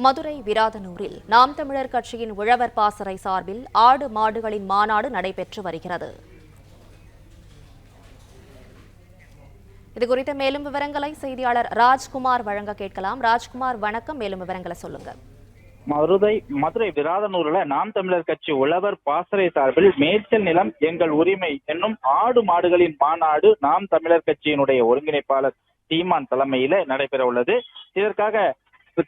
மதுரை விராதனூரில் நாம் தமிழர் கட்சியின் உழவர் பாசறை சார்பில் ஆடு மாடுகளின் மாநாடு நடைபெற்று வருகிறது. இதுகுறித்த மேலும் விவரங்களை செய்தியாளர் ராஜ்குமார் வழங்க கேட்கலாம். ராஜ்குமார், வணக்கம். மேலும் விவரங்களை சொல்லுங்க. மதுரை விராதனூர்ல நாம் தமிழர் கட்சி உழவர் பாசறை சார்பில் மேய்ச்சல் நிலம் எங்கள் உரிமை என்னும் ஆடு மாடுகளின் மாநாடு நாம் தமிழர் கட்சியினுடைய ஒருங்கிணைப்பாளர் சீமான் தலைமையில நடைபெற உள்ளது. இதற்காக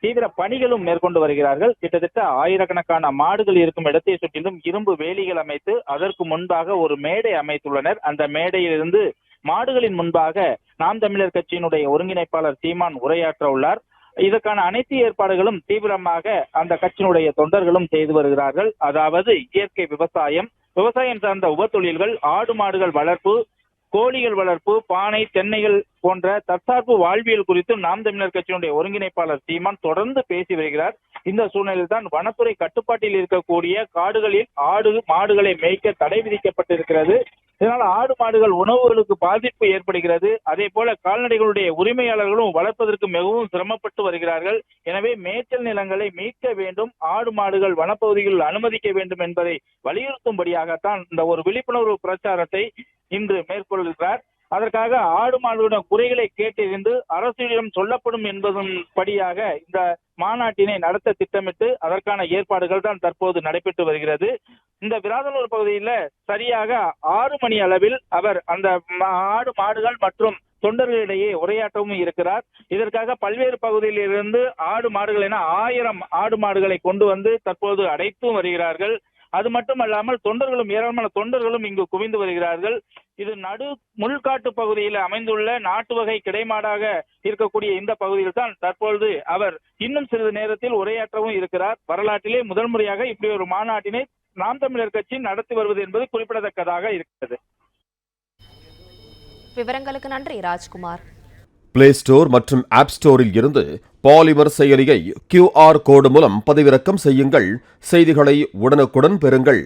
தீவிர பணிகளும் மேற்கொண்டு வருகிறார்கள். கிட்டத்தட்ட ஆயிரக்கணக்கான மாடுகள் இருக்கும் இடத்தை சுற்றிலும் இரும்பு வேலிகள் அமைத்து அதற்கு முன்பாக ஒரு மேடை அமைத்துள்ளனர். அந்த மேடையிலிருந்து மாடுகளின் முன்பாக நாம் தமிழர் கட்சியினுடைய ஒருங்கிணைப்பாளர் சீமான் உரையாற்ற உள்ளார். இதற்கான அனைத்து ஏற்பாடுகளும் தீவிரமாக அந்த கட்சியினுடைய தொண்டர்களும் செய்து வருகிறார்கள். அதாவது இயற்கை விவசாயம் சார்ந்த உபத்தொழில்கள், ஆடு மாடுகள் வளர்ப்பு, கோழிகள் வளர்ப்பு, பானை, தென்னைகள் போன்ற தற்சார்பு வாழ்வியல் குறித்து நாம் தமிழர் கட்சியினுடைய ஒருங்கிணைப்பாளர் சீமான் தொடர்ந்து பேசி வருகிறார். இந்த சூழ்நிலையில் தான் வனத்துறை கட்டுப்பாட்டில் இருக்கக்கூடிய காடுகளில் ஆடு மாடுகளை மேய்க்க தடை விதிக்கப்பட்டிருக்கிறது. இதனால் ஆடு மாடுகள் உணவுகளுக்கு பாதிப்பு ஏற்படுகிறது. அதே போல கால்நடைகளுடைய உரிமையாளர்களும் வளர்ப்பதற்கு மிகவும் சிரமப்பட்டு வருகிறார்கள். எனவே மேய்ச்சல் நிலங்களை மீட்க வேண்டும், ஆடு மாடுகள் வனப்பகுதிகளில் அனுமதிக்க வேண்டும் என்பதை வலியுறுத்தும்படியாகத்தான் இந்த ஒரு விழிப்புணர்வு பிரச்சாரத்தை இன்று மேற்கொள்கிறார். அதற்காக ஆடு மாடுகளின் குறைகளை கேட்டறிந்து அரசிடம் சொல்லப்படும் என்பதன் படியாக இந்த மாநாட்டினை நடத்த திட்டமிட்டு அதற்கான ஏற்பாடுகள் தான் தற்போது நடைபெற்று வருகிறது. இந்த விராதனூர் பகுதியில சரியாக 6 மணி அளவில் அவர் அந்த ஆடு மாடுகள் மற்றும் தொண்டர்களிடையே உரையாற்றவும் இருக்கிறார். இதற்காக பல்வேறு பகுதியிலிருந்து ஆடு மாடுகள் என 1000 ஆடு மாடுகளை கொண்டு வந்து தற்போது அடைத்தும் வருகிறார்கள். அது மட்டுமல்லாமல் ஏராளமான தொண்டர்களும் இங்கு குவிந்து வருகிறார்கள். இது நடு முள்காட்டு பகுதியில் அமைந்துள்ள நாட்டு வகை கிடைமாடாக இருக்கக்கூடிய இந்த பகுதியில் தான் தற்பொழுது அவர் இன்னும் சிறிது நேரத்தில் உரையாற்றவும் இருக்கிறார். வரலாற்றிலே முதல் முறையாக இப்படி ஒரு மாநாட்டினை நாம் தமிழர் கட்சி நடத்தி வருவது என்பது குறிப்பிடத்தக்கதாக இருக்கிறது. விவரங்களுக்கு நன்றி ராஜ்குமார். பிளே ஸ்டோர் மற்றும் ஆப் ஸ்டோரில் இருந்து பாலிமர் செயலியை QR கோடு மூலம் பதிவிறக்கம் செய்யுங்கள். செய்திகளை உடனுக்குடன் பெறுங்கள்.